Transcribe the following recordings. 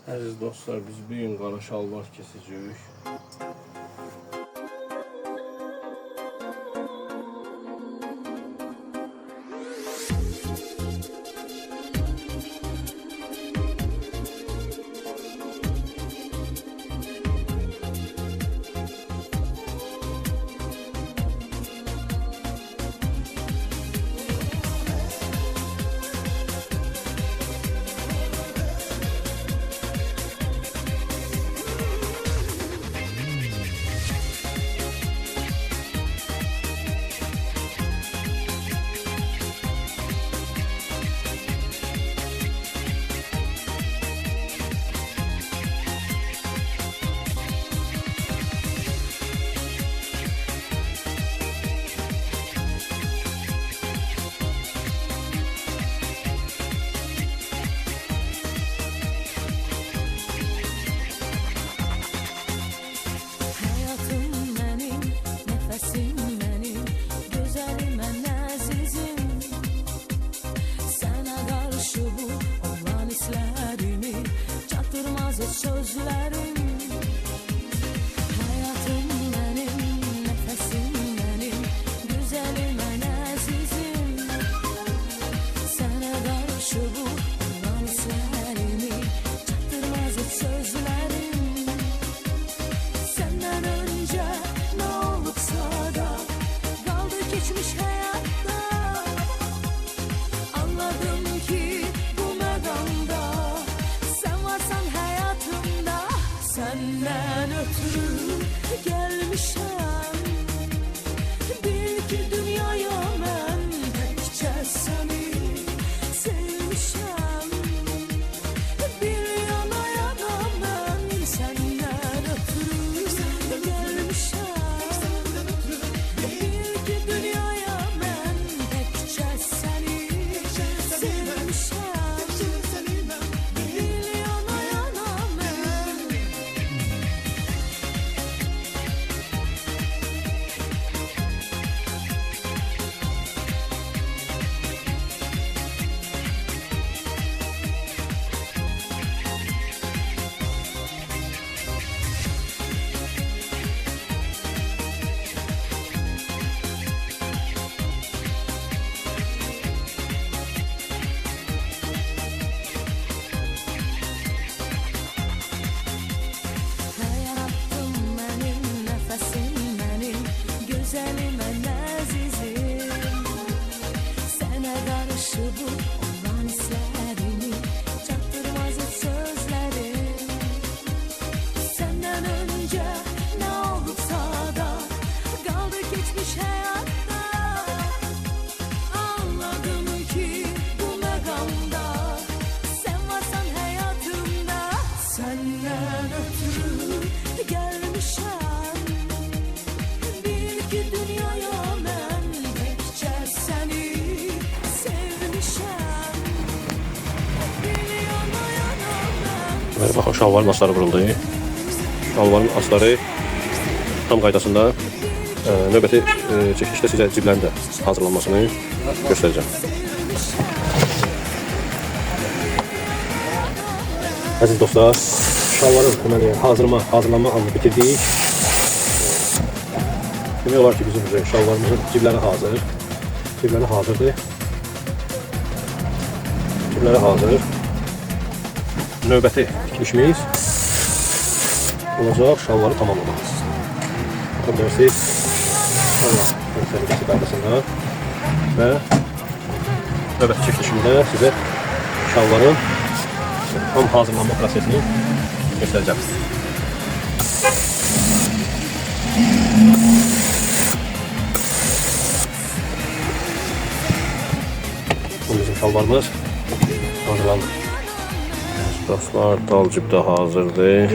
Əziz dostlar, biz bir gün qara şalvar kesəcəyik. Sözlerim, hayatım benim, nefesim benim, güzelim en azizim. Sana karşı bu olan hislerimi çaktırmaz hiç sözlerim. Senden önce ne olursa da kaldı geçmiş hayatta. Anladım ki bu megamda sen varsan hayatımda. Senden ötürü gelmişem, bil ki dünyaya ben tekçe seni sevmişem. Bir yana yana ben senden ötürü gelmişem, bil ki dünyaya ben tekçe seni sevmişem. Bir yana yana ben. Hayatım benim, nefesim benim, güzelim en azizim. Sana karşı bu olan hislerimi çaktırmaz hiç sözlerim. Senden önce ne olursa da kaldı geçmiş hayatta. Anladım ki bu megamda sen varsan hayatımda. Senden ötürü gelmişem, bil ki dünyaya ben tekçe seni sevmişem. Bir yana yana ben. Baxın, şalvarın asları vuruldu. Şalvarın asları tam qaydasında. Növbəti çəkilişdə sizə ciblərin də hazırlanmasını göstərəcəm. Əziz dostlar, şalvarın hazırlanma anını bitirdik. Demək olar ki, bizim şalvarımızın cibləri hazır. Cibləri hazırdır. Cibləri hazır. Növbəti tikilişimiz olacaq şalvarı tamamlamaq. Bilirsiniz, şalvar göstəricisi qaydasında və növbəti çəkilişimdə sizə şalvarın tam hazırlanma prosesini göstərəcəm. Bu bizim şalvarımız hazırlandı. Dostlar, dalcib də hazırdır.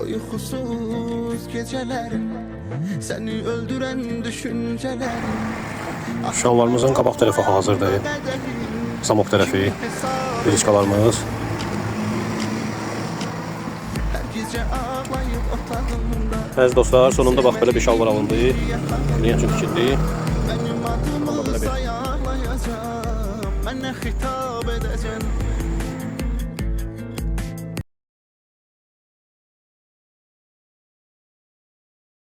Uykusuz geceler, seni öldüren düşünceler. Şalvarımızın qabaq tərəfi hazırdır. Zamok tərəfi, diriçkalarımız. Əziz dostlar, sonunda bax belə bir şalvar alındı. Niyə üçün tikildi? Benim adımı sayarlayacağım, mənə xitab edəcən.